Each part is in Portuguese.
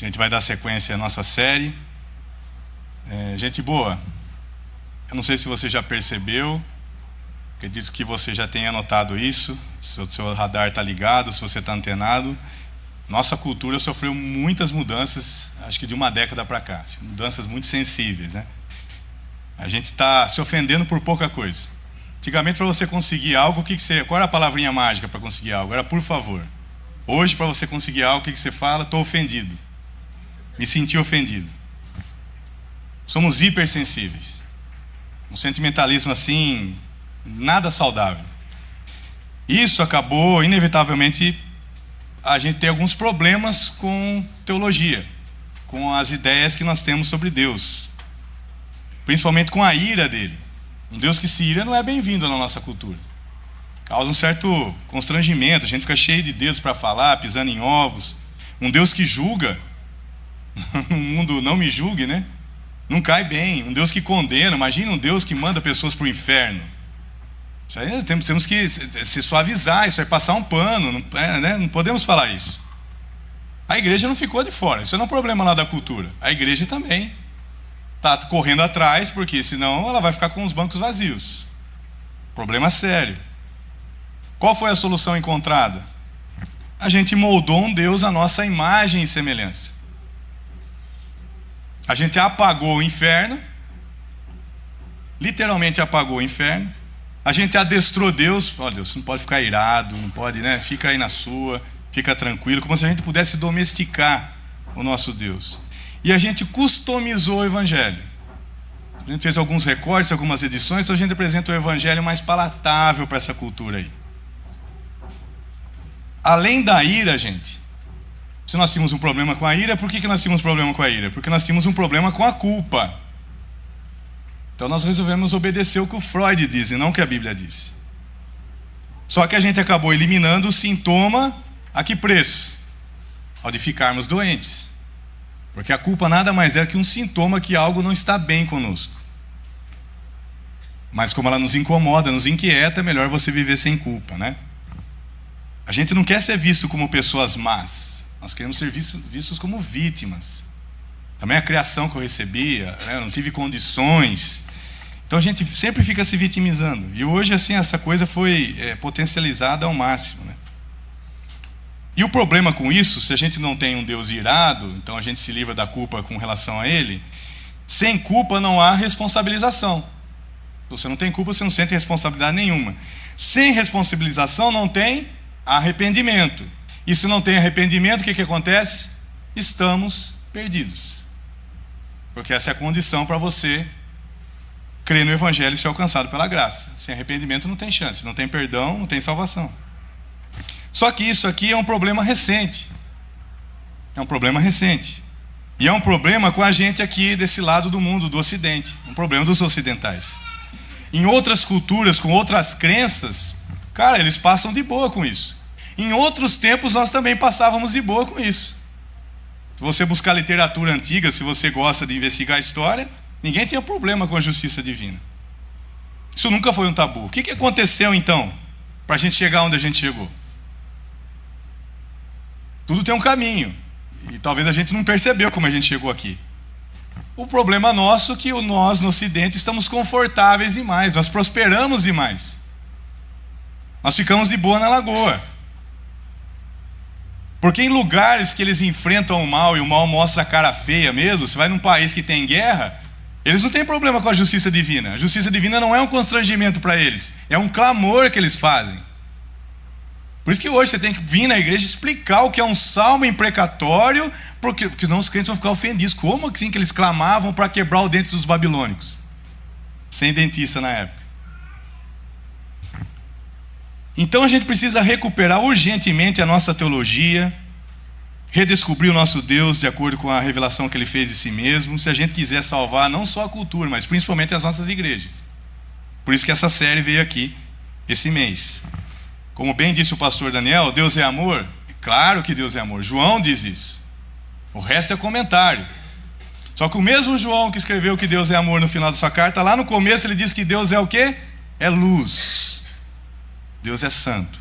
A gente vai dar sequência à nossa série. Gente boa, eu não sei se você já percebeu, acredito que você já tenha notado isso, se o seu radar está ligado, se você está antenado. Nossa cultura sofreu muitas mudanças, acho que de uma década para cá, mudanças muito sensíveis, né? A gente está se ofendendo por pouca coisa. Antigamente, para você conseguir algo, qual era a palavrinha mágica para conseguir algo? Era por favor. Hoje, para você conseguir algo, o que você fala? Estou ofendido. Me senti ofendido. Somos hipersensíveis. Um sentimentalismo assim, nada saudável. Isso acabou, inevitavelmente, a gente ter alguns problemas com teologia, com as ideias que nós temos sobre Deus, principalmente com a ira dele. Um Deus que se ira não é bem-vindo na nossa cultura. Causa um certo constrangimento, a gente fica cheio de dedos para falar, pisando em ovos. Um Deus que julga, no mundo não me julgue, né? Não cai bem. Um Deus que condena, imagina um Deus que manda pessoas para o inferno. Isso aí temos que se suavizar, isso aí passar um pano, né? Não podemos falar isso. A igreja não ficou de fora, isso não é um problema lá da cultura. A igreja também está correndo atrás, porque senão ela vai ficar com os bancos vazios. Problema sério. Qual foi a solução encontrada? A gente moldou um Deus à nossa imagem e semelhança. A gente apagou o inferno, literalmente apagou o inferno. A gente adestrou Deus. Ó, Deus, você não pode ficar irado, não pode, né? Fica aí na sua, fica tranquilo, como se a gente pudesse domesticar o nosso Deus. E a gente customizou o evangelho. A gente fez alguns recortes, algumas edições, então a gente apresenta o evangelho mais palatável para essa cultura aí. Além da ira, gente, se nós tínhamos um problema com a ira, por que nós tínhamos um problema com a ira? Porque nós tínhamos um problema com a culpa. Então nós resolvemos obedecer o que o Freud diz e não o que a Bíblia diz. Só que a gente acabou eliminando o sintoma a que preço? Ao de ficarmos doentes. Porque a culpa nada mais é que um sintoma que algo não está bem conosco. Mas como ela nos incomoda, nos inquieta, é melhor você viver sem culpa, né? A gente não quer ser visto como pessoas más. Nós queremos ser vistos como vítimas. Também a criação que eu recebia, né? Eu não tive condições. Então a gente sempre fica se vitimizando. E hoje assim essa coisa foi potencializada ao máximo, né? E o problema com isso, se a gente não tem um Deus irado, então a gente se livra da culpa com relação a Ele. Sem culpa não há responsabilização. Se você não tem culpa, você não sente responsabilidade nenhuma. Sem responsabilização não tem arrependimento. E se não tem arrependimento, o que acontece? Estamos perdidos. Porque essa é a condição para você crer no Evangelho e ser alcançado pela graça. Sem arrependimento não tem chance, não tem perdão, não tem salvação. Só que isso aqui é um problema recente. É um problema recente. E é um problema com a gente aqui desse lado do mundo, do Ocidente. Um problema dos ocidentais. Em outras culturas, com outras crenças, cara, eles passam de boa com isso. Em outros tempos nós também passávamos de boa com isso. Se você buscar literatura antiga, se você gosta de investigar a história, ninguém tinha problema com a justiça divina. Isso nunca foi um tabu. O que aconteceu então para a gente chegar onde a gente chegou? Tudo tem um caminho. E talvez a gente não percebeu como a gente chegou aqui. O problema nosso é que nós no Ocidente estamos confortáveis demais, nós prosperamos demais. Nós ficamos de boa na lagoa. Porque em lugares que eles enfrentam o mal e o mal mostra a cara feia mesmo, você vai num país que tem guerra, eles não têm problema com a justiça divina. A justiça divina não é um constrangimento para eles, é um clamor que eles fazem. Por isso que hoje você tem que vir na igreja explicar o que é um salmo imprecatório, porque senão os crentes vão ficar ofendidos. Como assim que eles clamavam para quebrar o dente dos babilônicos? Sem dentista na época. Então a gente precisa recuperar urgentemente a nossa teologia, redescobrir o nosso Deus de acordo com a revelação que Ele fez de si mesmo, se a gente quiser salvar não só a cultura, mas principalmente as nossas igrejas. Por isso que essa série veio aqui esse mês. Como bem disse o pastor Daniel, Deus é amor? É claro que Deus é amor. João diz isso. O resto é comentário. Só que o mesmo João que escreveu que Deus é amor no final da sua carta, lá no começo ele diz que Deus é o quê? É luz. Deus é santo.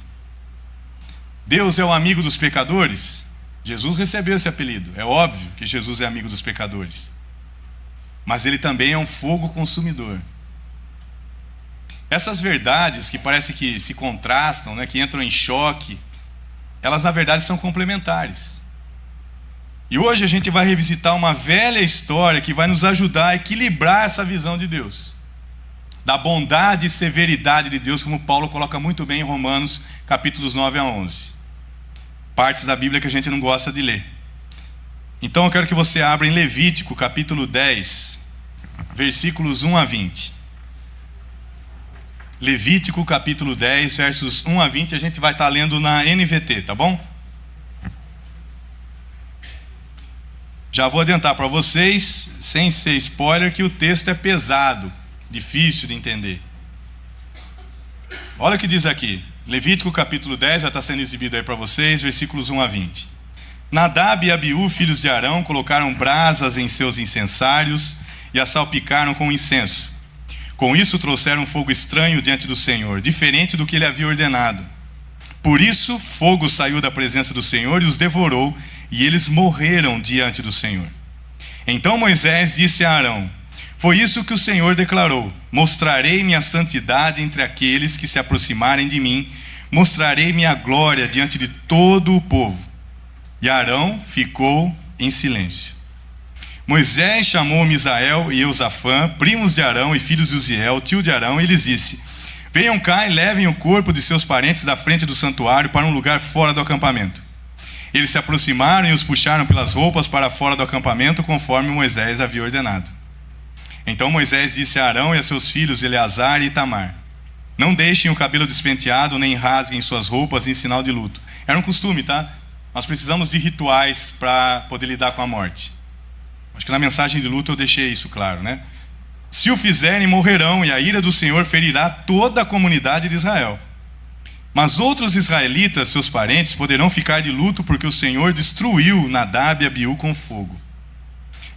Deus é o amigo dos pecadores? Jesus recebeu esse apelido. É óbvio que Jesus é amigo dos pecadores. Mas ele também é um fogo consumidor. Essas verdades que parece que se contrastam, né, que entram em choque, elas na verdade são complementares. E hoje a gente vai revisitar uma velha história que vai nos ajudar a equilibrar essa visão de Deus, da bondade e severidade de Deus, como Paulo coloca muito bem em Romanos, capítulos 9 a 11. Partes da Bíblia que a gente não gosta de ler. Então eu quero que você abra em Levítico, capítulo 10, versículos 1 a 20. Levítico, capítulo 10, versos 1 a 20, a gente vai estar lendo na NVT, tá bom? Já vou adiantar para vocês, sem ser spoiler, que o texto é pesado, difícil de entender. Olha o que diz aqui, Levítico capítulo 10, já está sendo exibido aí para vocês, versículos 1 a 20. Nadab e Abiú, filhos de Arão, colocaram brasas em seus incensários e as salpicaram com incenso. Com isso trouxeram um fogo estranho diante do Senhor, diferente do que ele havia ordenado. Por isso fogo saiu da presença do Senhor e os devorou, e eles morreram diante do Senhor. Então Moisés disse a Arão: foi isso que o Senhor declarou: mostrarei minha santidade entre aqueles que se aproximarem de mim, mostrarei minha glória diante de todo o povo. E Arão ficou em silêncio. Moisés chamou Misael e Eusafã, primos de Arão e filhos de Uziel, tio de Arão, e lhes disse: venham cá e levem o corpo de seus parentes da frente do santuário para um lugar fora do acampamento. Eles se aproximaram e os puxaram pelas roupas para fora do acampamento, conforme Moisés havia ordenado. Então Moisés disse a Arão e a seus filhos Eleazar e Itamar: não deixem o cabelo despenteado, nem rasguem suas roupas em sinal de luto. Era um costume, tá? Nós precisamos de rituais para poder lidar com a morte. Acho que na mensagem de luto eu deixei isso claro, né? Se o fizerem, morrerão, e a ira do Senhor ferirá toda a comunidade de Israel. Mas outros israelitas, seus parentes, poderão ficar de luto, porque o Senhor destruiu Nadab e Abiú com fogo.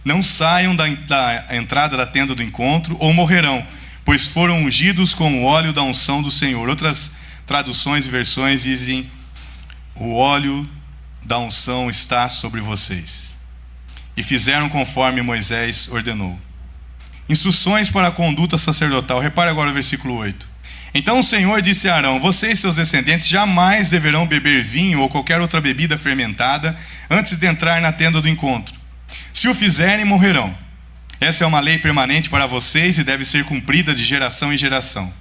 Não saiam da entrada da tenda do encontro, ou morrerão, pois foram ungidos com o óleo da unção do Senhor. Outras traduções e versões dizem: o óleo da unção está sobre vocês. E fizeram conforme Moisés ordenou. Instruções para a conduta sacerdotal. Repare agora o versículo 8. Então o Senhor disse a Arão: você e seus descendentes jamais deverão beber vinho ou qualquer outra bebida fermentada antes de entrar na tenda do encontro. Se o fizerem, morrerão. Essa é uma lei permanente para vocês e deve ser cumprida de geração em geração.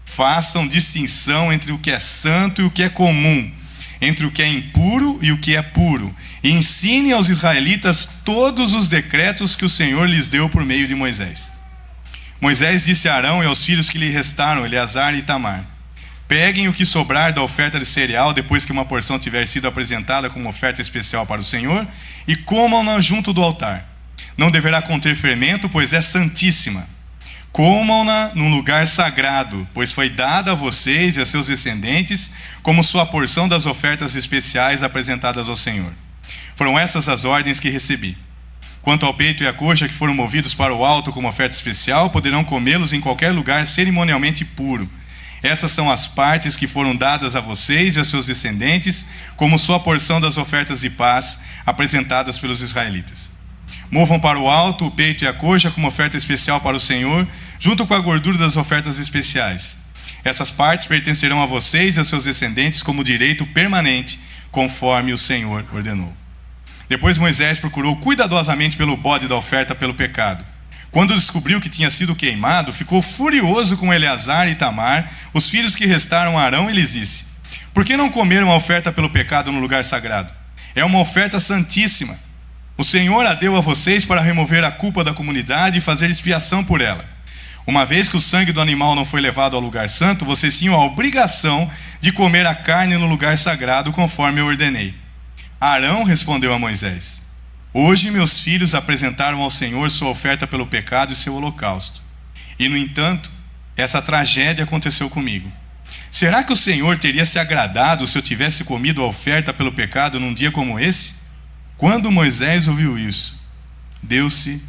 Façam distinção entre o que é santo e o que é comum, entre o que é impuro e o que é puro, e ensine aos israelitas todos os decretos que o Senhor lhes deu por meio de Moisés. Moisés disse a Arão e aos filhos que lhe restaram, Eleazar e Itamar: peguem o que sobrar da oferta de cereal depois que uma porção tiver sido apresentada como oferta especial para o Senhor, e comam-na junto do altar. Não deverá conter fermento, pois é santíssima. Comam-na num lugar sagrado, pois foi dada a vocês e a seus descendentes como sua porção das ofertas especiais apresentadas ao Senhor. Foram essas as ordens que recebi. Quanto ao peito e à coxa que foram movidos para o alto como oferta especial, poderão comê-los em qualquer lugar cerimonialmente puro. Essas são as partes que foram dadas a vocês e a seus descendentes como sua porção das ofertas de paz apresentadas pelos israelitas. Movam para o alto o peito e a coxa como oferta especial para o Senhor, junto com a gordura das ofertas especiais. Essas partes pertencerão a vocês e a seus descendentes como direito permanente, conforme o Senhor ordenou. Depois Moisés procurou cuidadosamente pelo bode da oferta pelo pecado. Quando descobriu que tinha sido queimado, ficou furioso com Eleazar e Itamar, os filhos que restaram a Arão, e lhes disse: por que não comeram a oferta pelo pecado no lugar sagrado? É uma oferta santíssima. O Senhor a deu a vocês para remover a culpa da comunidade e fazer expiação por ela. Uma vez que o sangue do animal não foi levado ao lugar santo, vocês tinham a obrigação de comer a carne no lugar sagrado, conforme eu ordenei. Arão respondeu a Moisés: hoje meus filhos apresentaram ao Senhor sua oferta pelo pecado e seu holocausto. E, no entanto, essa tragédia aconteceu comigo. Será que o Senhor teria se agradado se eu tivesse comido a oferta pelo pecado num dia como esse? Quando Moisés ouviu isso, deu-se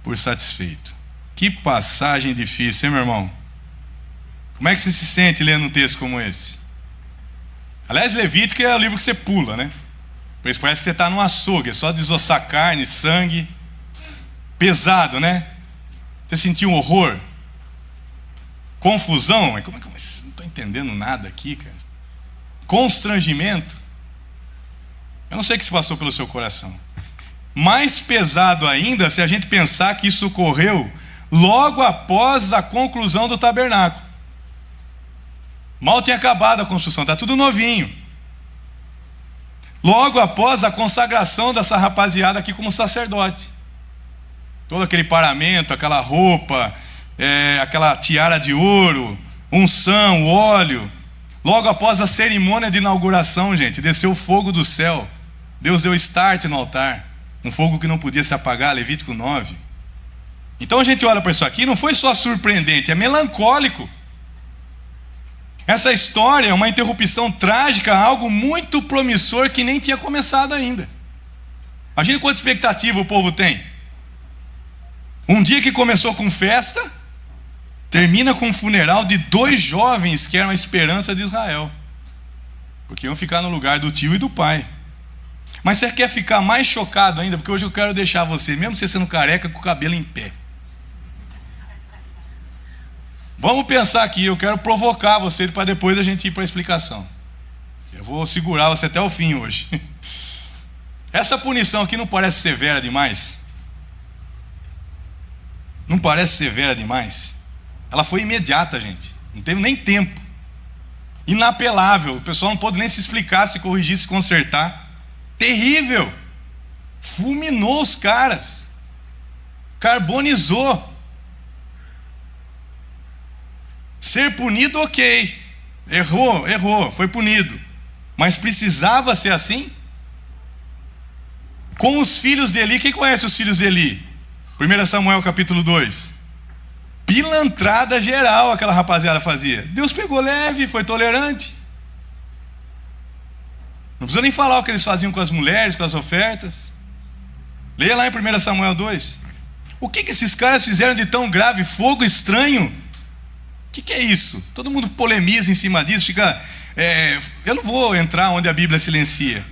por satisfeito. Que passagem difícil, hein, meu irmão? Como é que você se sente lendo um texto como esse? Aliás, Levítico é o livro que você pula, né? Parece que você está num açougue, é só desossar carne, sangue. Pesado, né? Você sentiu um horror? Confusão? Mas como é que... não estou entendendo nada aqui, cara. Constrangimento? Eu não sei o que se passou pelo seu coração. Mais pesado ainda se a gente pensar que isso ocorreu logo após a conclusão do tabernáculo. Mal tinha acabado a construção, está tudo novinho. Logo após a consagração dessa rapaziada aqui como sacerdote. Todo aquele paramento, aquela roupa, aquela tiara de ouro, unção, óleo. Logo após a cerimônia de inauguração, gente, desceu o fogo do céu. Deus deu start no altar. Um fogo que não podia se apagar, Levítico 9. Então a gente olha para isso aqui, não foi só surpreendente, é melancólico. Essa história é uma interrupção trágica a algo muito promissor que nem tinha começado ainda. Imagina quanta expectativa o povo tem. Um dia que começou com festa, termina com um funeral de 2 jovens que eram a esperança de Israel. Porque iam ficar no lugar do tio e do pai. Mas você quer ficar mais chocado ainda? Porque hoje eu quero deixar você, mesmo você sendo careca, com o cabelo em pé. Vamos pensar aqui, eu quero provocar você para depois a gente ir para a explicação. Eu vou segurar você até o fim hoje. Essa punição aqui não parece severa demais? Não parece severa demais? Ela foi imediata, gente. Não teve nem tempo. Inapelável. O pessoal não pôde nem se explicar, se corrigir, se consertar. Terrível. Fulminou os caras. Carbonizou. Ser punido, ok. Errou, foi punido. Mas precisava ser assim? Com os filhos de Eli, quem conhece os filhos de Eli? 1 Samuel capítulo 2. Pilantrada geral aquela rapaziada fazia. Deus pegou leve, foi tolerante. Não precisa nem falar o que eles faziam com as mulheres, com as ofertas. Leia lá em 1 Samuel 2. O que esses caras fizeram de tão grave? Fogo estranho? O que é isso? Todo mundo polemiza em cima disso. Eu não vou entrar onde a Bíblia silencia.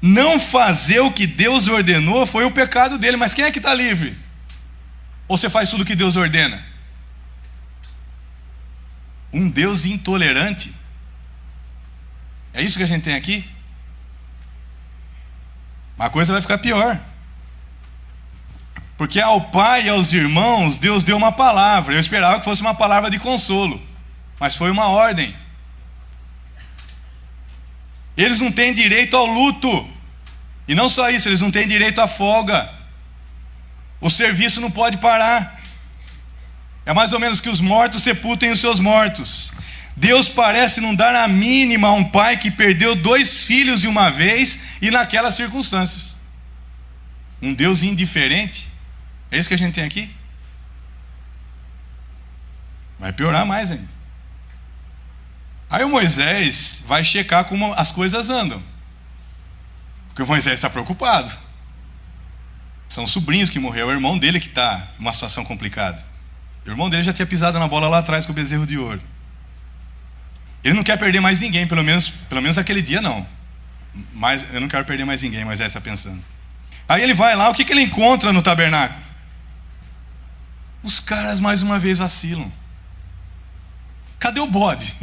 Não fazer o que Deus ordenou foi o pecado dele. Mas quem é que está livre? Ou você faz tudo o que Deus ordena? Um Deus intolerante? É isso que a gente tem aqui? A coisa vai ficar pior. Porque ao pai e aos irmãos, Deus deu uma palavra. Eu esperava que fosse uma palavra de consolo, mas foi uma ordem. Eles não têm direito ao luto. E não só isso, eles não têm direito à folga. O serviço não pode parar. É mais ou menos que os mortos sepultem os seus mortos. Deus parece não dar a mínima a um pai que perdeu 2 filhos de uma vez e naquelas circunstâncias. Um Deus indiferente. É isso que a gente tem aqui? Vai piorar mais ainda. Aí o Moisés vai checar como as coisas andam. Porque o Moisés está preocupado. São os sobrinhos que morreram, é o irmão dele que está numa situação complicada. O irmão dele já tinha pisado na bola lá atrás com o bezerro de ouro. Ele não quer perder mais ninguém, pelo menos aquele dia não. Mas eu não quero perder mais ninguém, Moisés está pensando. Aí ele vai lá, o que ele encontra no tabernáculo? Os caras mais uma vez vacilam. Cadê o bode?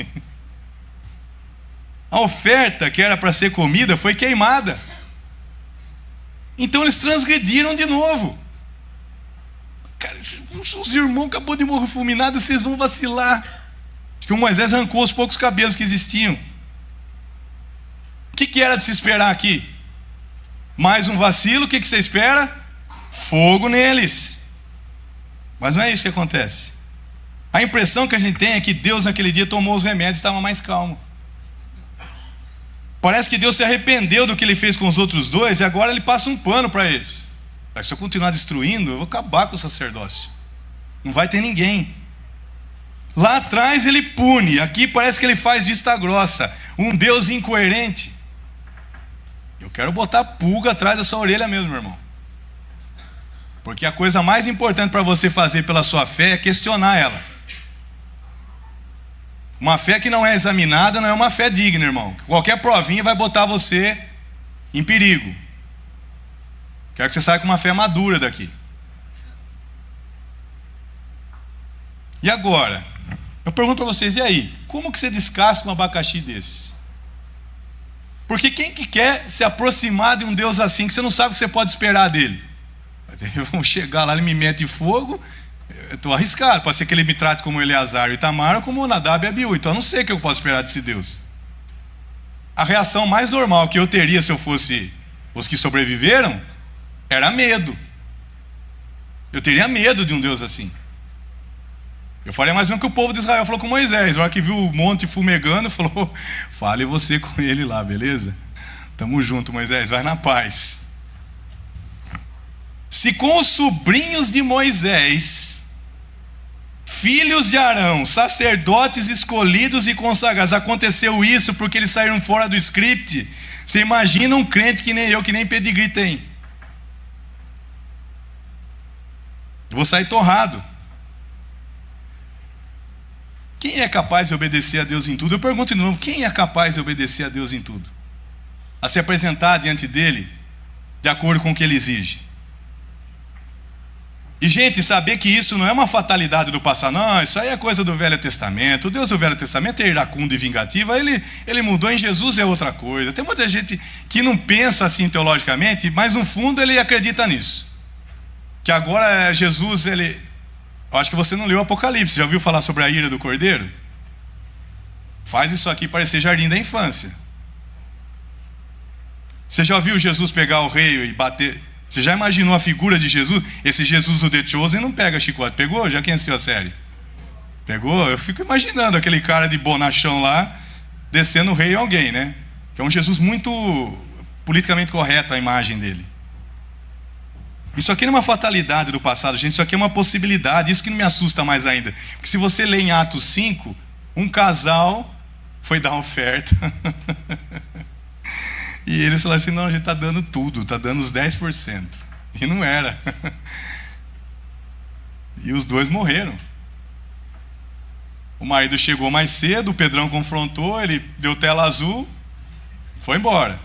A oferta que era para ser comida foi queimada. Então eles transgrediram de novo. Cara, os irmãos acabou de morrer fulminado, vocês vão vacilar. Acho que o Moisés arrancou os poucos cabelos que existiam. O que era de se esperar aqui? Mais um vacilo, o que você espera? Fogo neles. Mas não é isso que acontece. A impressão que a gente tem é que Deus naquele dia tomou os remédios e estava mais calmo. Parece que Deus se arrependeu do que ele fez com os outros 2 e agora ele passa um pano para esses. Se eu continuar destruindo, eu vou acabar com o sacerdócio. Não vai ter ninguém. Lá atrás ele pune, aqui parece que ele faz vista grossa. Um Deus incoerente. Eu quero botar pulga atrás da sua orelha mesmo, meu irmão. Porque a coisa mais importante para você fazer pela sua fé é questionar ela. Uma fé que não é examinada não é uma fé digna, irmão. Qualquer provinha vai botar você em perigo. Quero que você saia com uma fé madura daqui. E agora? Eu pergunto para vocês, e aí? Como que você descasca um abacaxi desse? Porque quem que quer se aproximar de um Deus assim, que você não sabe o que você pode esperar dele? Eu vou chegar lá, ele me mete fogo, eu estou arriscado. Pode ser que ele me trate como Eleazar e Itamar ou como Nadab e Abiú. Então eu não sei o que eu posso esperar desse Deus. A reação mais normal que eu teria se eu fosse os que sobreviveram era medo. Eu teria medo de um Deus assim. Eu faria mais ou menos que o povo de Israel falou com Moisés. Na hora que viu o monte fumegando, falou: fale você com ele lá, beleza? Tamo junto, Moisés, vai na paz. Se com os sobrinhos de Moisés, filhos de Arão, sacerdotes escolhidos e consagrados, aconteceu isso porque eles saíram fora do script, você imagina um crente que nem eu, que nem pedigree tem. Eu vou sair torrado. Quem é capaz de obedecer a Deus em tudo? Eu pergunto de novo, quem é capaz de obedecer a Deus em tudo? A se apresentar diante dele de acordo com o que ele exige. E, gente, saber que isso não é uma fatalidade do passado, não, isso aí é coisa do Velho Testamento. O Deus do Velho Testamento é iracundo e vingativo, ele mudou, em Jesus é outra coisa. Tem muita gente que não pensa assim teologicamente, mas no fundo ele acredita nisso. Que agora Jesus, eu acho que você não leu o Apocalipse, já ouviu falar sobre a ira do Cordeiro? Faz isso aqui parecer jardim da infância. Você já viu Jesus pegar o rei e bater? Você já imaginou a figura de Jesus? Esse Jesus do The Chosen não pega chicote. Pegou? Já quem assistiu a série? Pegou? Eu fico imaginando aquele cara de bonachão lá, descendo o rei em alguém, né? Que é um Jesus muito politicamente correto, a imagem dele. Isso aqui não é uma fatalidade do passado, gente. Isso aqui é uma possibilidade. Isso que não me assusta mais ainda. Porque se você lê em Atos 5, um casal foi dar oferta. E eles falaram assim: não, a gente está dando tudo, está dando os 10%. E não era. E os dois morreram. O marido chegou mais cedo, o Pedrão confrontou, ele deu tela azul, foi embora.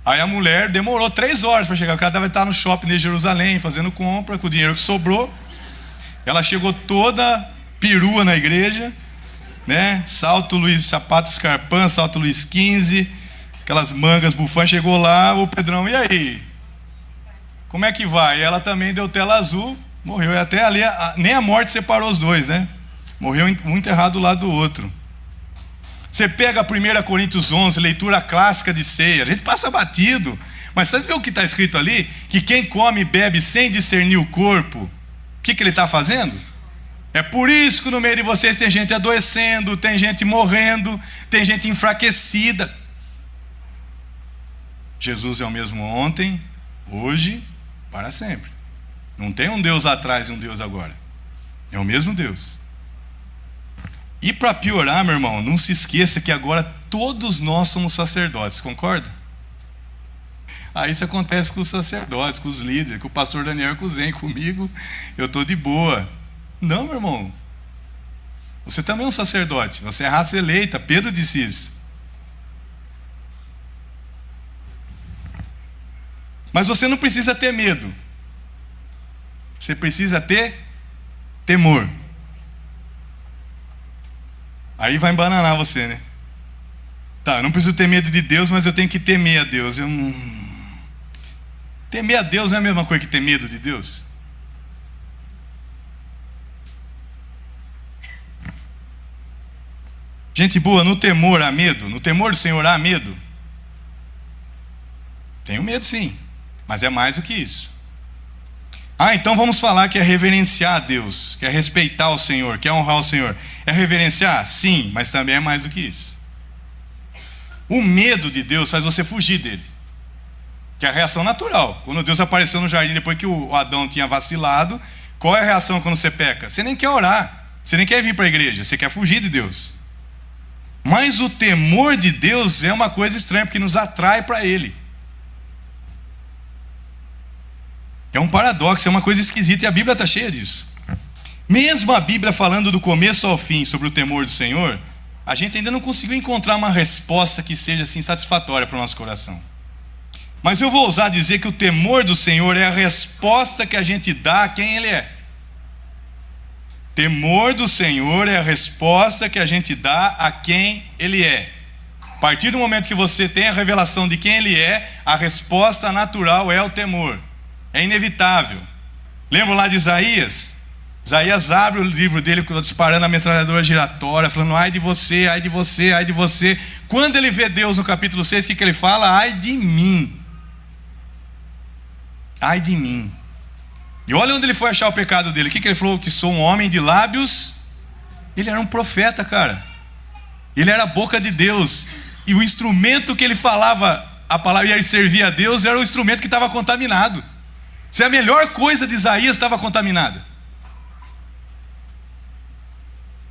Aí a mulher demorou 3 horas para chegar. O cara deve estar no shopping de Jerusalém fazendo compra com o dinheiro que sobrou. Ela chegou toda perua na igreja, né? Salto Luiz, sapato Scarpan, salto Luiz 15, aquelas mangas bufantes. Chegou lá, o Pedrão: e aí? Como é que vai? E ela também deu tela azul, morreu. E até ali nem a morte separou os dois, né? Morreu um enterrado do lado do outro. Você pega a 1 Coríntios 11, leitura clássica de ceia, a gente passa batido, mas sabe o que está escrito ali? Que quem come e bebe sem discernir o corpo, o que ele está fazendo? É por isso que no meio de vocês tem gente adoecendo, tem gente morrendo, tem gente enfraquecida. Jesus é o mesmo ontem, hoje, para sempre. Não tem um Deus lá atrás e um Deus agora. É o mesmo Deus. E para piorar, meu irmão, não se esqueça que agora todos nós somos sacerdotes, concorda? Aí isso acontece com os sacerdotes, com os líderes, com o pastor Daniel Cuzen, comigo, eu estou de boa. Não, meu irmão. Você também é um sacerdote, você é raça eleita, Pedro disse isso. Mas você não precisa ter medo. Você precisa ter temor. Aí vai embananar você, né? Tá, eu não preciso ter medo de Deus, mas eu tenho que temer a Deus. Temer a Deus não é a mesma coisa que ter medo de Deus? Gente boa, no temor há medo? No temor do Senhor há medo? Tenho medo sim, mas é mais do que isso. Então vamos falar que é reverenciar a Deus, que é respeitar o Senhor, que é honrar o Senhor. É reverenciar? Sim, mas também é mais do que isso. O medo de Deus faz você fugir dele, que é a reação natural. Quando Deus apareceu no jardim depois que o Adão tinha vacilado, qual é a reação quando você peca? Você nem quer orar, você nem quer vir para a igreja, você quer fugir de Deus. Mas o temor de Deus é uma coisa estranha, porque nos atrai para Ele. É um paradoxo, é uma coisa esquisita, e a Bíblia está cheia disso. Mesmo a Bíblia falando do começo ao fim sobre o temor do Senhor, a gente ainda não conseguiu encontrar uma resposta que seja assim satisfatória para o nosso coração. Mas eu vou ousar dizer que o temor do Senhor é a resposta que a gente dá a quem Ele é. Temor do Senhor é a resposta que a gente dá a quem Ele é. A partir do momento que você tem a revelação de quem Ele é, a resposta natural é o temor. É inevitável. Lembra lá de Isaías? Isaías abre o livro dele disparando a metralhadora giratória, falando: ai de você, ai de você, ai de você. Quando ele vê Deus no capítulo 6, o que ele fala? Ai de mim. Ai de mim. E olha onde ele foi achar o pecado dele. O que ele falou? Que sou um homem de lábios. Ele era um profeta, cara. Ele era a boca de Deus. E o instrumento que ele falava a palavra e ele servia a Deus era o instrumento que estava contaminado. Se a melhor coisa de Isaías estava contaminada.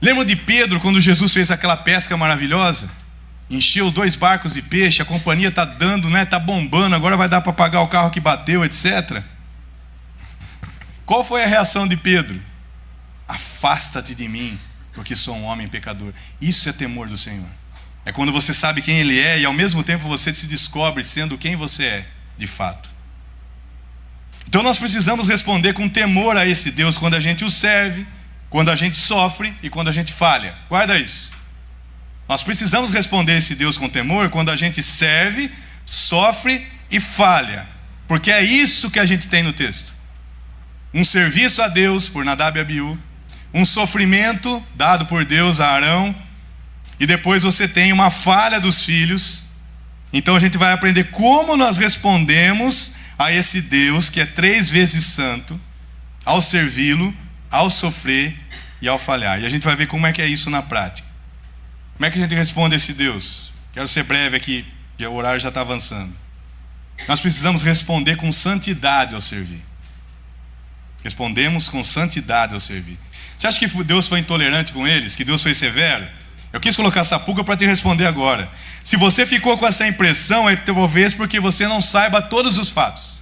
Lembra de Pedro, quando Jesus fez aquela pesca maravilhosa? Encheu 2 barcos de peixe, a companhia está dando, né? Está bombando, agora vai dar para pagar o carro que bateu, etc. Qual foi a reação de Pedro? Afasta-te de mim, porque sou um homem pecador. Isso é temor do Senhor. É quando você sabe quem Ele é e ao mesmo tempo você se descobre sendo quem você é, de fato. Então nós precisamos responder com temor a esse Deus quando a gente o serve, quando a gente sofre e quando a gente falha. Guarda isso. Nós precisamos responder a esse Deus com temor quando a gente serve, sofre e falha. Porque é isso que a gente tem no texto. Um serviço a Deus por Nadab e Abiú, um sofrimento dado por Deus a Arão, e depois você tem uma falha dos filhos. Então a gente vai aprender como nós respondemos a esse Deus que é 3 vezes santo, ao servi-lo, ao sofrer e ao falhar. E a gente vai ver como é que é isso na prática. Como é que a gente responde a esse Deus? Quero ser breve aqui, porque o horário já está avançando. Nós precisamos responder com santidade ao servir. Respondemos com santidade ao servir. Você acha que Deus foi intolerante com eles? Que Deus foi severo? Eu quis colocar essa pulga para te responder agora. Se você ficou com essa impressão, é talvez porque você não saiba todos os fatos.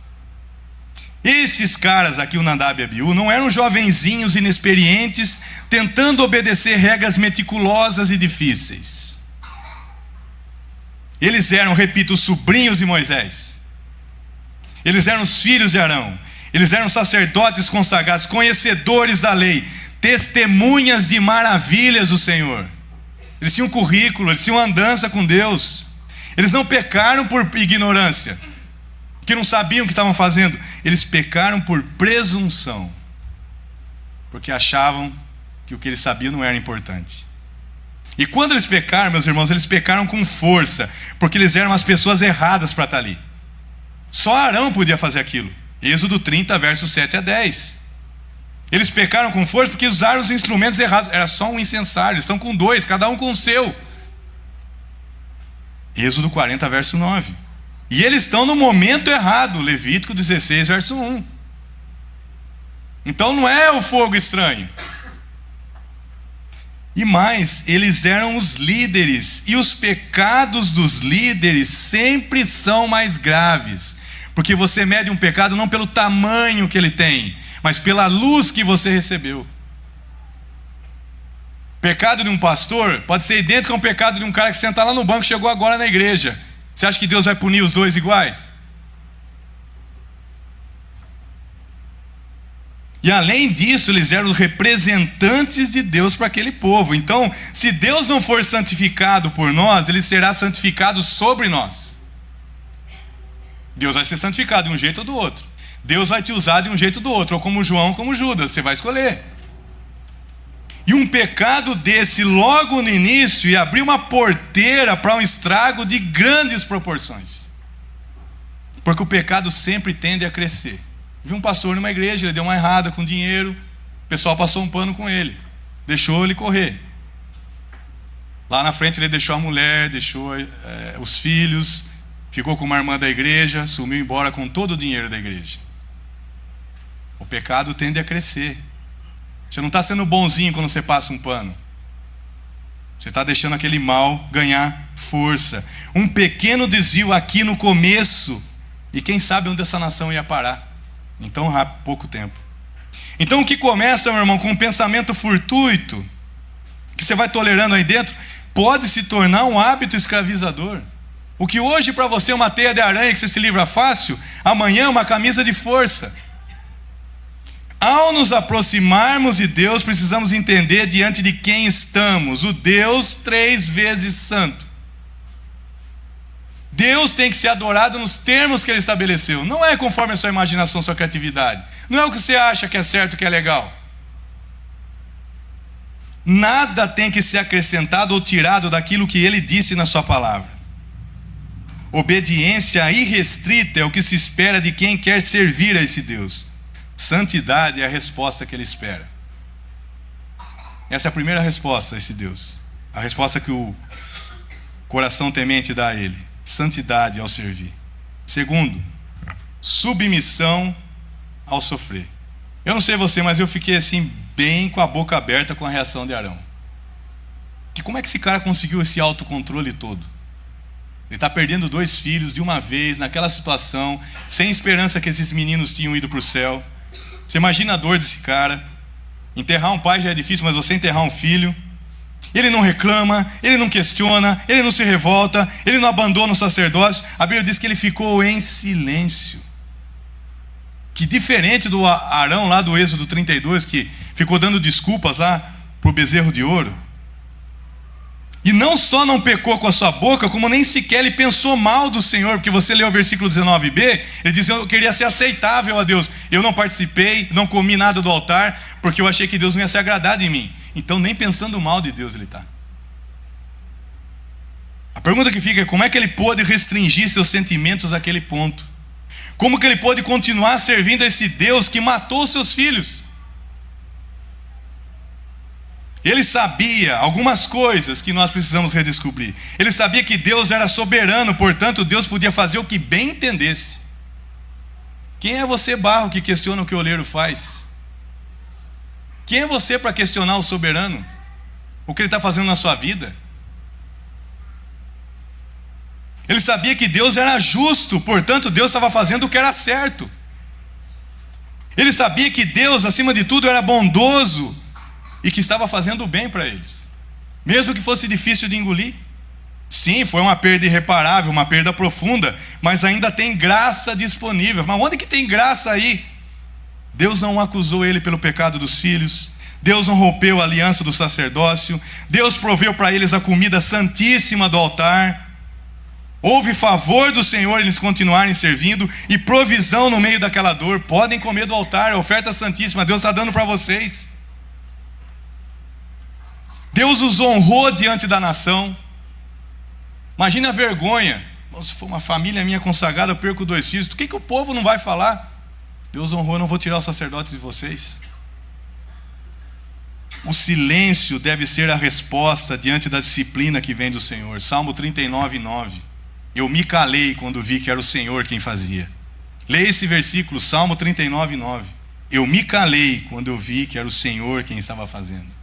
Esses caras aqui, o Nadab e Abiú, não eram jovenzinhos inexperientes tentando obedecer regras meticulosas e difíceis. Eles eram, repito, os sobrinhos de Moisés. Eles eram os filhos de Arão. Eles eram sacerdotes consagrados, conhecedores da lei, testemunhas de maravilhas do Senhor. Eles tinham currículo, eles tinham andança com Deus. Eles não pecaram por ignorância, que não sabiam o que estavam fazendo. Eles pecaram por presunção, porque achavam que o que eles sabiam não era importante. E quando eles pecaram, meus irmãos, eles pecaram com força, porque eles eram as pessoas erradas para estar ali. Só Arão podia fazer aquilo. Êxodo 30, versos 7 a 10. Eles pecaram com força porque usaram os instrumentos errados. Era só um incensário, eles estão com 2, cada um com o seu. Êxodo 40, verso 9. E eles estão no momento errado, Levítico 16, verso 1. Então não é o fogo estranho. E mais, eles eram os líderes, e os pecados dos líderes sempre são mais graves, porque você mede um pecado não pelo tamanho que ele tem, mas pela luz que você recebeu. Pecado de um pastor pode ser idêntico a um pecado de um cara que senta lá no banco, chegou agora na igreja. Você acha que Deus vai punir os 2 iguais? E além disso, eles eram os representantes de Deus para aquele povo. Então, se Deus não for santificado por nós, Ele será santificado sobre nós. Deus vai ser santificado de um jeito ou do outro. Deus vai te usar de um jeito ou do outro, ou como João ou como Judas, você vai escolher. E um pecado desse logo no início ia abrir uma porteira para um estrago de grandes proporções. Porque o pecado sempre tende a crescer. Vi um pastor numa igreja, ele deu uma errada com dinheiro, o pessoal passou um pano com ele, deixou ele correr. Lá na frente ele deixou a mulher, deixou os filhos, ficou com uma irmã da igreja, sumiu embora com todo o dinheiro da igreja. O pecado tende a crescer. Você não está sendo bonzinho quando você passa um pano. Você está deixando aquele mal ganhar força. Um pequeno desvio aqui no começo, e quem sabe onde essa nação ia parar em tão rápido, pouco tempo. Então o que começa, meu irmão, com um pensamento fortuito, que você vai tolerando aí dentro, pode se tornar um hábito escravizador. O que hoje para você é uma teia de aranha que você se livra fácil, amanhã é uma camisa de força. Ao nos aproximarmos de Deus, precisamos entender diante de quem estamos. O Deus 3 vezes santo. Deus tem que ser adorado nos termos que Ele estabeleceu. Não é conforme a sua imaginação, sua criatividade. Não é o que você acha que é certo, que é legal. Nada tem que ser acrescentado ou tirado daquilo que Ele disse na sua palavra. Obediência irrestrita é o que se espera de quem quer servir a esse Deus. Santidade é a resposta que Ele espera. Essa é a primeira resposta a esse Deus. A resposta que o coração temente dá a Ele. Santidade ao servir. Segundo, submissão ao sofrer. Eu não sei você, mas eu fiquei assim, bem com a boca aberta com a reação de Arão. Que como é que esse cara conseguiu esse autocontrole todo? Ele está perdendo 2 filhos de uma vez, naquela situação, sem esperança que esses meninos tinham ido para o céu. Você imagina a dor desse cara. Enterrar um pai já é difícil, mas você enterrar um filho. Ele não reclama, ele não questiona, ele não se revolta, ele não abandona o sacerdócio. A Bíblia diz que ele ficou em silêncio. Que diferente do Arão lá do Êxodo 32, que ficou dando desculpas lá para o bezerro de ouro. E não só não pecou com a sua boca, como nem sequer ele pensou mal do Senhor, porque você leu o versículo 19b, ele diz: eu queria ser aceitável a Deus. Eu não participei, não comi nada do altar, porque eu achei que Deus não ia se agradar de mim. Então nem pensando mal de Deus ele está. A pergunta que fica é: como é que ele pôde restringir seus sentimentos àquele ponto? Como que ele pôde continuar servindo a esse Deus que matou seus filhos? Ele sabia algumas coisas que nós precisamos redescobrir. Ele sabia que Deus era soberano, portanto Deus podia fazer o que bem entendesse. Quem é você, barro, que questiona o que o oleiro faz? Quem é você para questionar o soberano? O que ele está fazendo na sua vida? Ele sabia que Deus era justo, portanto Deus estava fazendo o que era certo. Ele sabia que Deus, acima de tudo, era bondoso e que estava fazendo o bem para eles, mesmo que fosse difícil de engolir. Sim, foi uma perda irreparável, uma perda profunda, mas ainda tem graça disponível. Mas onde que tem graça aí? Deus não acusou ele pelo pecado dos filhos, Deus não rompeu a aliança do sacerdócio, Deus proveu para eles a comida santíssima do altar. Houve favor do Senhor eles continuarem servindo e provisão no meio daquela dor. Podem comer do altar, a oferta santíssima Deus está dando para vocês. Deus os honrou diante da nação. Imagina a vergonha. Se for uma família minha consagrada, eu perco 2 filhos. O que o povo não vai falar? Deus honrou, eu não vou tirar o sacerdote de vocês. O silêncio deve ser a resposta diante da disciplina que vem do Senhor. Salmo 39:9. Eu me calei quando vi que era o Senhor quem fazia. Leia esse versículo, Salmo 39:9. Eu me calei quando eu vi que era o Senhor quem estava fazendo.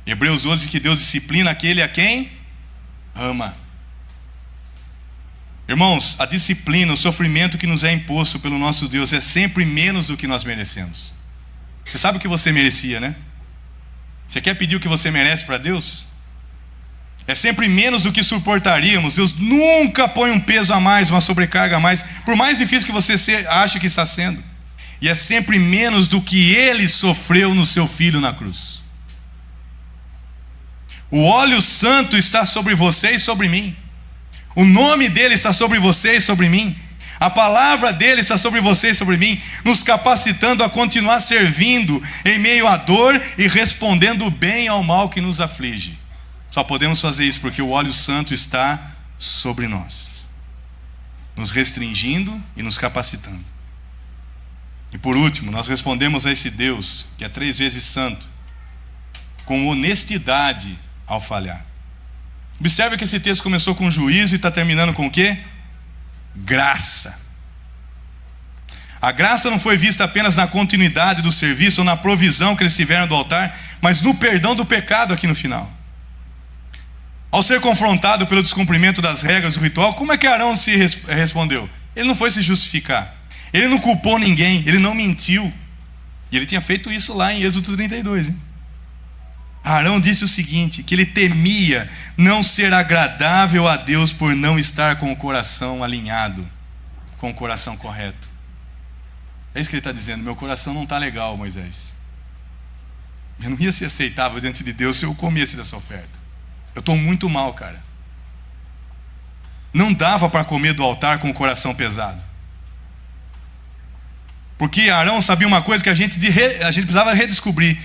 Hebreus 12, que Deus disciplina aquele a quem ama. Irmãos, a disciplina, o sofrimento que nos é imposto pelo nosso Deus é sempre menos do que nós merecemos. Você sabe o que você merecia, né? Você quer pedir o que você merece para Deus? É sempre menos do que suportaríamos. Deus nunca põe um peso a mais, uma sobrecarga a mais, por mais difícil que você ache que está sendo. E é sempre menos do que Ele sofreu no seu Filho na cruz. O óleo santo está sobre você e sobre mim. O nome dele está sobre você e sobre mim. A palavra dele está sobre você e sobre mim, nos capacitando a continuar servindo em meio à dor e respondendo bem ao mal que nos aflige. Só podemos fazer isso porque o óleo santo está sobre nós, nos restringindo e nos capacitando. E por último, nós respondemos a esse Deus que é 3 vezes santo com honestidade ao falhar. Observe que esse texto começou com juízo e está terminando com o quê? Graça. A graça não foi vista apenas na continuidade do serviço ou na provisão que eles tiveram do altar, mas no perdão do pecado aqui no final. Ao ser confrontado pelo descumprimento das regras do ritual, como é que Arão se respondeu? Ele não foi se justificar, ele não culpou ninguém, ele não mentiu. E ele tinha feito isso lá em Êxodo 32, hein? Arão disse o seguinte, que ele temia não ser agradável a Deus por não estar com o coração alinhado, com o coração correto. É isso que ele está dizendo, meu coração não está legal, Moisés. Eu não ia ser aceitável diante de Deus se eu comesse dessa oferta. Eu estou muito mal, cara. Não dava para comer do altar com o coração pesado. Porque Arão sabia uma coisa que a gente precisava redescobrir.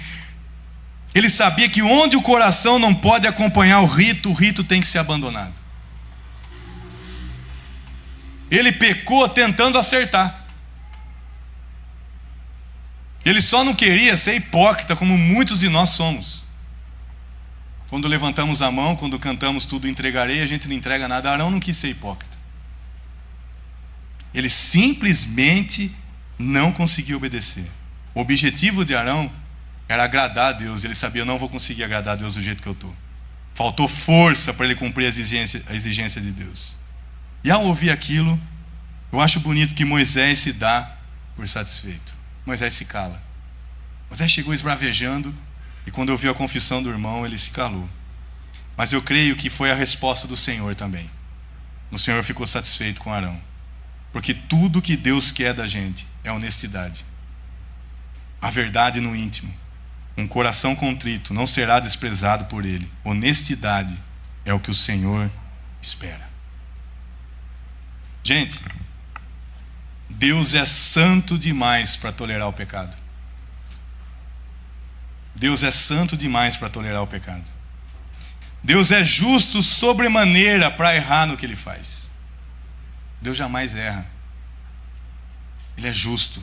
Ele sabia que onde o coração não pode acompanhar o rito tem que ser abandonado. Ele pecou tentando acertar. Ele só não queria ser hipócrita, como muitos de nós somos. Quando levantamos a mão, quando cantamos tudo entregarei, a gente não entrega nada. Arão não quis ser hipócrita. Ele simplesmente não conseguiu obedecer. O objetivo de Arão era agradar a Deus. Ele sabia, eu não vou conseguir agradar a Deus do jeito que eu estou. Faltou força para ele cumprir a exigência de Deus. E ao ouvir aquilo, eu acho bonito que Moisés se dá por satisfeito. Moisés se cala. Moisés chegou esbravejando, e quando ouviu a confissão do irmão, ele se calou. Mas eu creio que foi a resposta do Senhor também. O Senhor ficou satisfeito com Arão. Porque tudo que Deus quer da gente é honestidade. A verdade no íntimo. Um coração contrito não será desprezado por Ele. Honestidade é o que o Senhor espera. Gente, Deus é santo demais para tolerar o pecado. Deus é santo demais para tolerar o pecado. Deus é justo sobremaneira para errar no que Ele faz. Deus jamais erra. Ele é justo.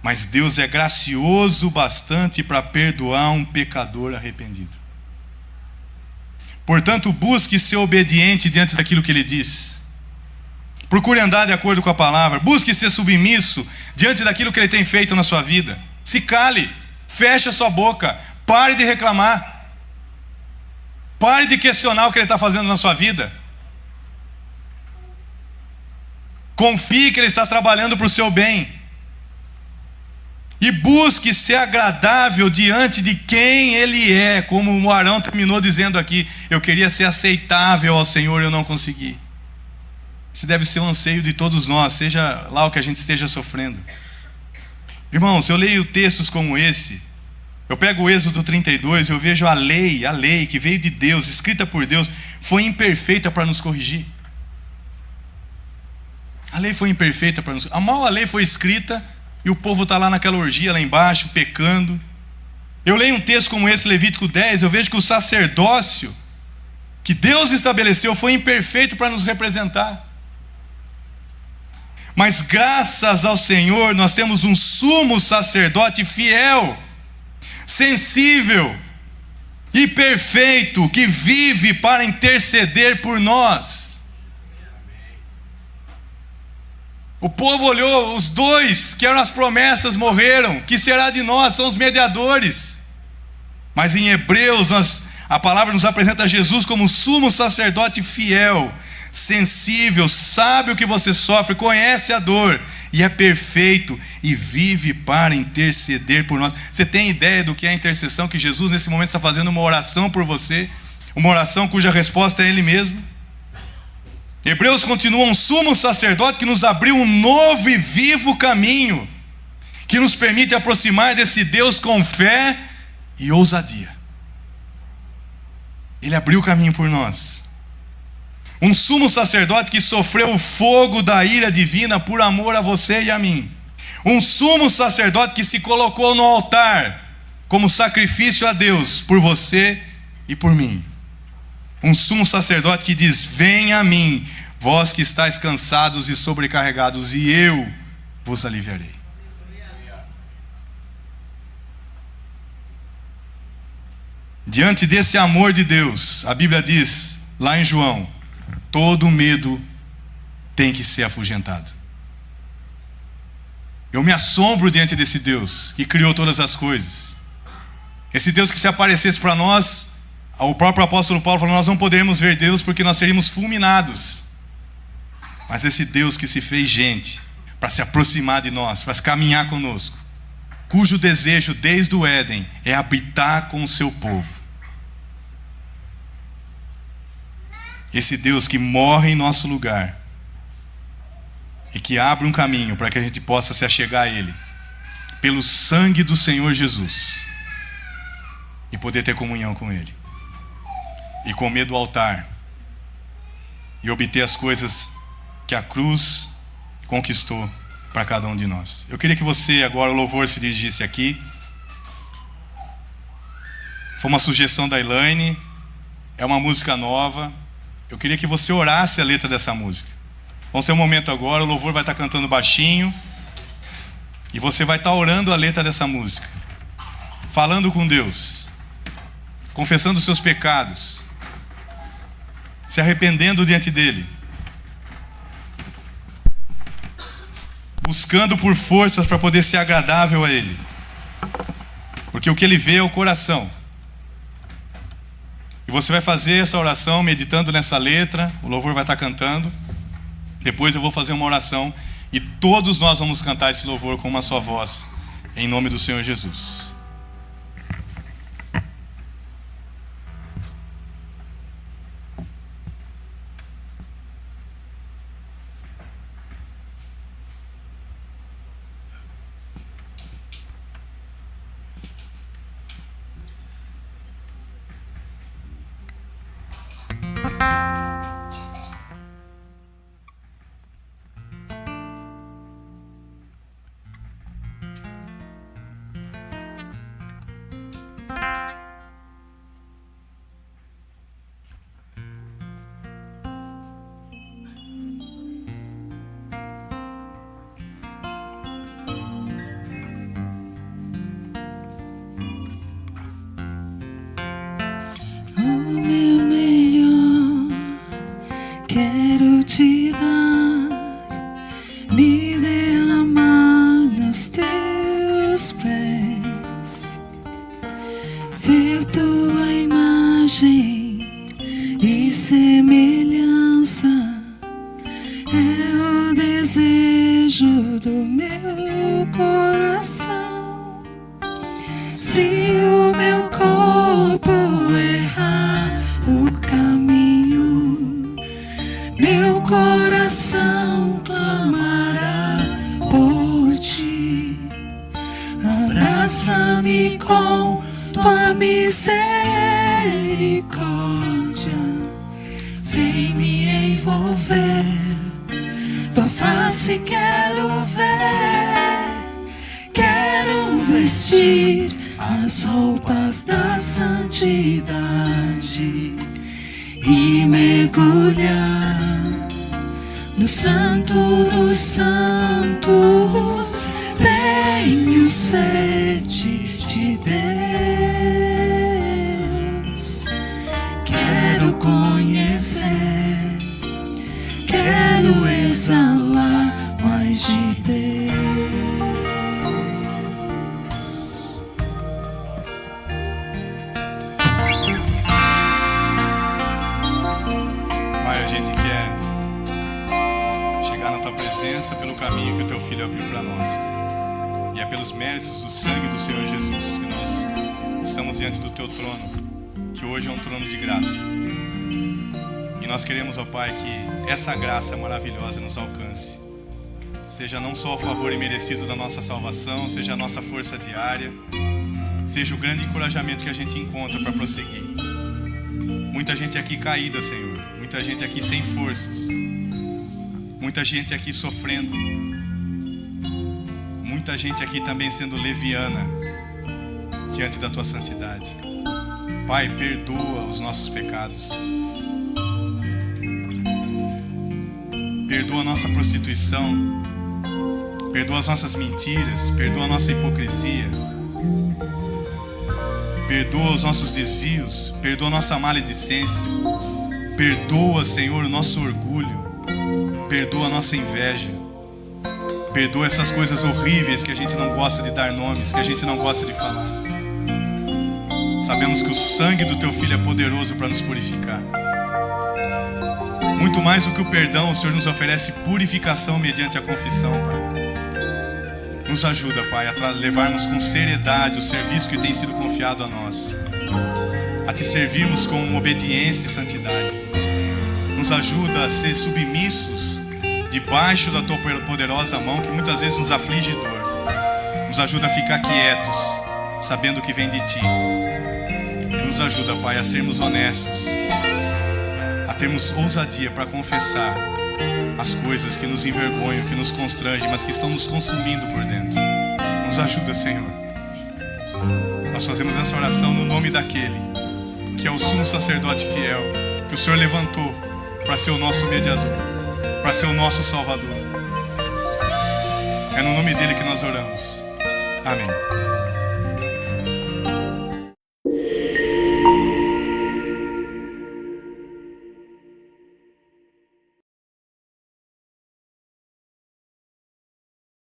Mas Deus é gracioso bastante para perdoar um pecador arrependido. Portanto, busque ser obediente diante daquilo que Ele diz. Procure andar de acordo com a palavra. Busque ser submisso diante daquilo que Ele tem feito na sua vida. Se cale, feche a sua boca, pare de reclamar. Pare de questionar o que Ele está fazendo na sua vida. Confie que Ele está trabalhando para o seu bem. E busque ser agradável diante de quem Ele é. Como o Arão terminou dizendo aqui, eu queria ser aceitável ao Senhor e eu não consegui. Esse deve ser um anseio de todos nós, seja lá o que a gente esteja sofrendo. Irmãos, eu leio textos como esse, eu pego o Êxodo 32, eu vejo a lei que veio de Deus, escrita por Deus, foi imperfeita para nos corrigir. A lei foi imperfeita para nos corrigir. A lei foi escrita e o povo está lá naquela orgia lá embaixo, pecando. Eu leio um texto como esse, Levítico 10, eu vejo que o sacerdócio que Deus estabeleceu foi imperfeito para nos representar. Mas graças ao Senhor nós temos um sumo sacerdote fiel, sensível e perfeito, que vive para interceder por nós. O povo olhou, os dois que eram as promessas morreram, que será de nós? São os mediadores. Mas em Hebreus a palavra nos apresenta Jesus como sumo sacerdote fiel, sensível, sabe o que você sofre, conhece a dor e é perfeito e vive para interceder por nós. Você tem ideia do que é a intercessão? Que Jesus nesse momento está fazendo uma oração por você, uma oração cuja resposta é Ele mesmo. Hebreus continua, um sumo sacerdote que nos abriu um novo e vivo caminho, que nos permite aproximar desse Deus com fé e ousadia. Ele abriu o caminho por nós. Um sumo sacerdote que sofreu o fogo da ira divina por amor a você e a mim. Um sumo sacerdote que se colocou no altar como sacrifício a Deus por você e por mim. Um sumo sacerdote que diz: venha a mim, vós que estáis cansados e sobrecarregados, e eu vos aliviarei. Diante desse amor de Deus, a Bíblia diz, lá em João, todo medo tem que ser afugentado. Eu me assombro diante desse Deus que criou todas as coisas. Esse Deus que, se aparecesse para nós, o próprio apóstolo Paulo falou, nós não poderíamos ver Deus porque nós seríamos fulminados. Mas esse Deus que se fez gente para se aproximar de nós, para caminhar conosco, cujo desejo desde o Éden é habitar com o seu povo. Esse Deus que morre em nosso lugar e que abre um caminho para que a gente possa se achegar a Ele, pelo sangue do Senhor Jesus, e poder ter comunhão com Ele, e comer do altar, e obter as coisas que a cruz conquistou para cada um de nós. Eu queria que você, agora, o louvor se dirigisse aqui. Foi uma sugestão da Elaine, é uma música nova. Eu queria que você orasse a letra dessa música. Vamos ter um momento agora, o louvor vai estar cantando baixinho, e você vai estar orando a letra dessa música, falando com Deus, confessando os seus pecados, se arrependendo diante dEle, buscando por forças para poder ser agradável a Ele, porque o que Ele vê é o coração. E você vai fazer essa oração meditando nessa letra, o louvor vai estar cantando, depois eu vou fazer uma oração, e todos nós vamos cantar esse louvor com uma só voz, em nome do Senhor Jesus. Quero te dar, me derramar nos teus pés, ser tua imagem e semelhança, é o desejo do meu coração. Se o meu corpo errar o caminho, meu coração clamará por ti. Abraça-me com tua misericórdia, vem me envolver. Tua face quero ver, quero vestir as roupas da santidade e mergulhar no Santo dos Santos. Tenho sede de Deus, quero conhecer, quero exalar mais de Deus. Pai, a gente quer chegar na Tua presença pelo caminho que o Teu Filho abriu para nós. E é pelos méritos do sangue do Senhor Jesus que nós estamos diante do Teu trono, que hoje é um trono de graça. E nós queremos, ó Pai, que essa graça maravilhosa nos alcance. Seja não só o favor imerecido da nossa salvação, seja a nossa força diária, seja o grande encorajamento que a gente encontra para prosseguir. Muita gente aqui caída, Senhor. Muita gente aqui sem forças. Muita gente aqui sofrendo. Muita gente aqui também sendo leviana diante da Tua santidade. Pai, perdoa os nossos pecados. Perdoa a nossa prostituição. Perdoa as nossas mentiras. Perdoa a nossa hipocrisia. Perdoa os nossos desvios. Perdoa a nossa maledicência. Perdoa, Senhor, o nosso orgulho. Perdoa a nossa inveja. Perdoa essas coisas horríveis que a gente não gosta de dar nomes, que a gente não gosta de falar. Sabemos que o sangue do Teu Filho é poderoso para nos purificar. Muito mais do que o perdão, o Senhor nos oferece purificação mediante a confissão, Pai. Nos ajuda, Pai, a levarmos com seriedade o serviço que tem sido confiado a nós, a Te servirmos com obediência e santidade. Nos ajuda a ser submissos debaixo da tua poderosa mão, que muitas vezes nos aflige dor. Nos ajuda a ficar quietos, sabendo que vem de ti. E nos ajuda, Pai, a sermos honestos, a termos ousadia para confessar as coisas que nos envergonham, que nos constrangem, mas que estão nos consumindo por dentro. Nos ajuda, Senhor. Nós fazemos essa oração no nome daquele que é o sumo sacerdote fiel, que o Senhor levantou para ser o nosso mediador, para ser o nosso Salvador. É no nome dele que nós oramos. Amém.